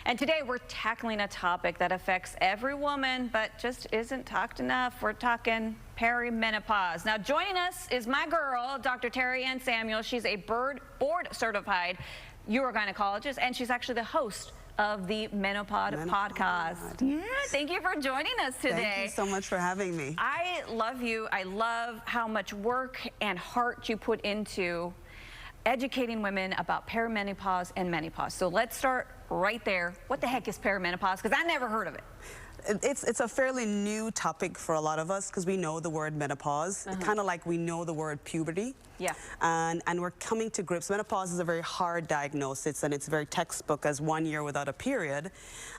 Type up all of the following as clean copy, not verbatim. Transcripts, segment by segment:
And today we're tackling a topic that affects every woman, but just isn't talked enough. We're talking perimenopause. Now, joining us is my girl, Dr. Terry Ann Samuel. She's a board-certified urogynecologist, and she's actually the host of the Menopod podcast. Yeah, thank you for joining us today. Thank you so much for having me. I love you. I love how much work and heart you put into educating women about perimenopause and menopause. So let's start right there. What the heck is perimenopause? Because I never heard of it. It's a fairly new topic for a lot of us because we know the word menopause, kind of like we know the word puberty. Yeah. And we're coming to grips. Menopause is a very hard diagnosis, and it's very textbook as 1 year without a period.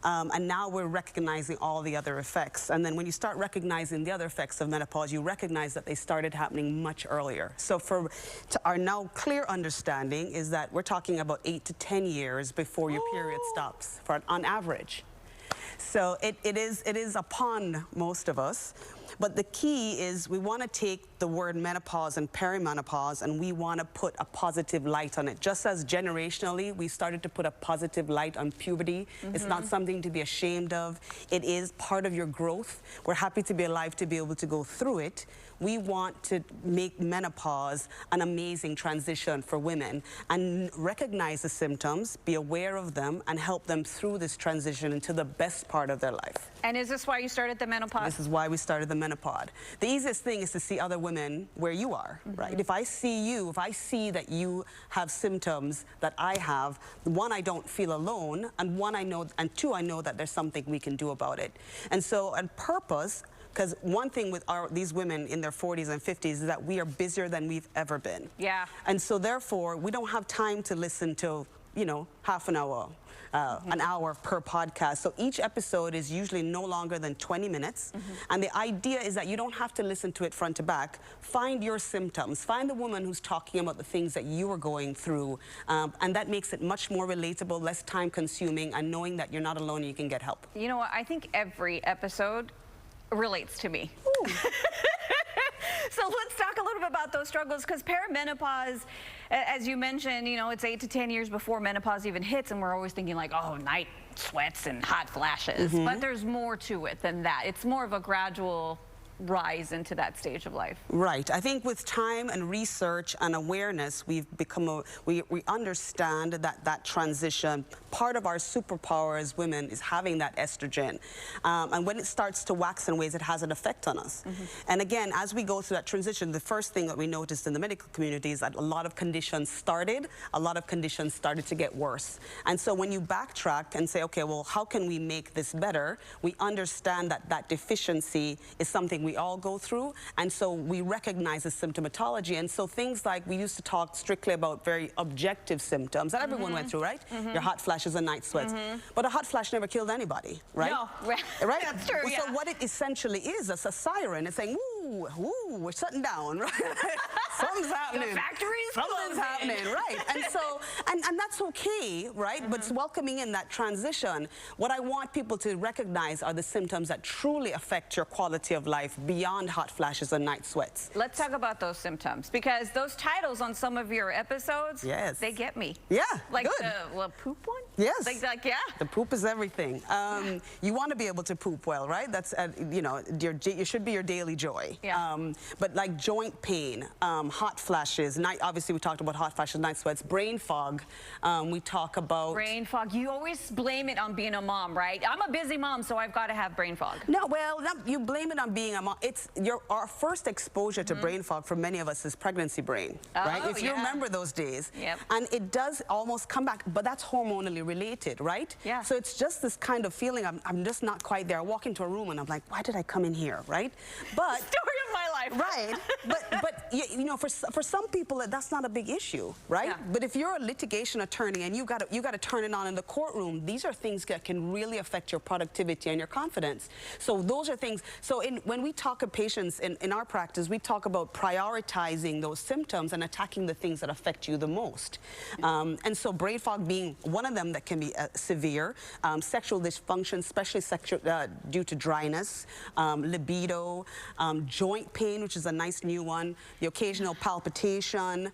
And now we're recognizing all the other effects. And then when you start recognizing the other effects of menopause, you recognize that they started happening much earlier. So to our now clear understanding is that we're talking about 8 to 10 years before your period stops, on average. So it is upon most of us. But the key is we want to take the word menopause and perimenopause and we want to put a positive light on it. Just as generationally we started to put a positive light on puberty. It's not something to be ashamed of. It is part of your growth. We're happy to be alive to be able to go through it. We want to make menopause an amazing transition for women and recognize the symptoms, be aware of them, and help them through this transition into the best part of their life. And is this why you started the Menopod? This is why we started the Menopod. The easiest thing is to see other women where you are, right? If I see you, if I see that you have symptoms that I have, one, I don't feel alone, and one, I know, and two, I know that there's something we can do about it. And so on purpose, because one thing with these women in their 40s and 50s is that we are busier than we've ever been. Yeah. And so therefore, we don't have time to listen to, you know, half an hour. An hour per podcast. So each episode is usually no longer than 20 minutes. And the idea is that you don't have to listen to it front to back. Find your symptoms. Find the woman who's talking about the things that you are going through. And that makes it much more relatable, less time consuming, and knowing that you're not alone and you can get help. You know what? I think every episode relates to me. So let's talk a little bit about those struggles, because perimenopause, as you mentioned, you know, it's 8 to 10 years before menopause even hits, and we're always thinking like, oh, night sweats and hot flashes. But there's more to it than that. It's more of a gradual rise into that stage of life. Right. I think with time and research and awareness, we've become we understand that transition. Part of our superpower as women is having that estrogen. And when it starts to wax in ways, it has an effect on us. And again, as we go through that transition, the first thing that we noticed in the medical community is that a lot of conditions started to get worse. And so when you backtrack and say, okay, well, how can we make this better? We understand that that deficiency is something we all go through, and so we recognize the symptomatology. And so things like, we used to talk strictly about very objective symptoms that everyone went through, right? Your hot flashes and night sweats. But a hot flash never killed anybody, right? No, right? That's true, well, yeah. So what it essentially is, it's a siren. It's saying, woo, woo, we're shutting down, right? Something's happening. The factory's Something's happening, right? And so, and that's okay, right? But it's welcoming in that transition. What I want people to recognize are the symptoms that truly affect your quality of life beyond hot flashes and night sweats. Let's talk about those symptoms, because those titles on some of your episodes, they get me. Yeah, like good. The poop one? Yes. Like, yeah. The poop is everything. You want to be able to poop well, right? That's, you know, it should be your daily joy. Yeah. But like joint pain, hot flashes, obviously we talked about hot flashes, night sweats, brain fog. We talk about... Brain fog. You always blame it on being a mom, right? I'm a busy mom, so I've got to have brain fog. No, well, you blame it on being a mom. It's our first exposure to brain fog for many of us is pregnancy brain, right? If you remember those days. And it does almost come back, but that's hormonally related, right? Yeah. So it's just this kind of feeling, I'm just not quite there. I walk into a room and I'm like, why did I come in here, right? But... Story of my life. Right. But you know, for some people, that's not a big issue, right? But if you're a litigation attorney and you got to turn it on in the courtroom, these are things that can really affect your productivity and your confidence. So those are things. So when we talk to patients in our practice, we talk about prioritizing those symptoms and attacking the things that affect you the most. And so brain fog being one of them that can be severe. Sexual dysfunction, especially due to dryness, libido, joint pain, which is a nice new one, the occasional palpitation,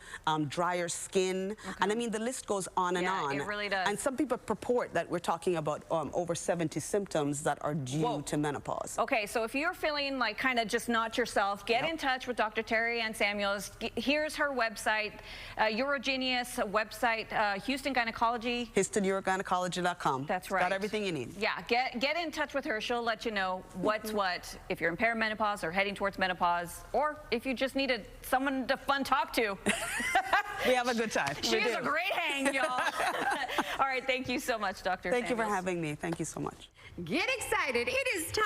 drier skin, and I mean the list goes on and Yeah, on. it really does. And some people purport that we're talking about over 70 symptoms that are due to menopause. Okay, so if you're feeling like kind of just not yourself, get in touch with Dr. Terry Ann Samuels. Here's her website, Urogenius website, Houston Gynecology. HoustonUrogynecology.com. That's right. Got everything you need. Yeah, get in touch with her. She'll let you know what's what, if you're in perimenopause or heading towards menopause, or if you just needed someone to fun talk to. We have a good time. She is a great hang, y'all. All right, thank you so much, Dr. Thank you for Samuels. having me. Thank you so much. Get excited. It is time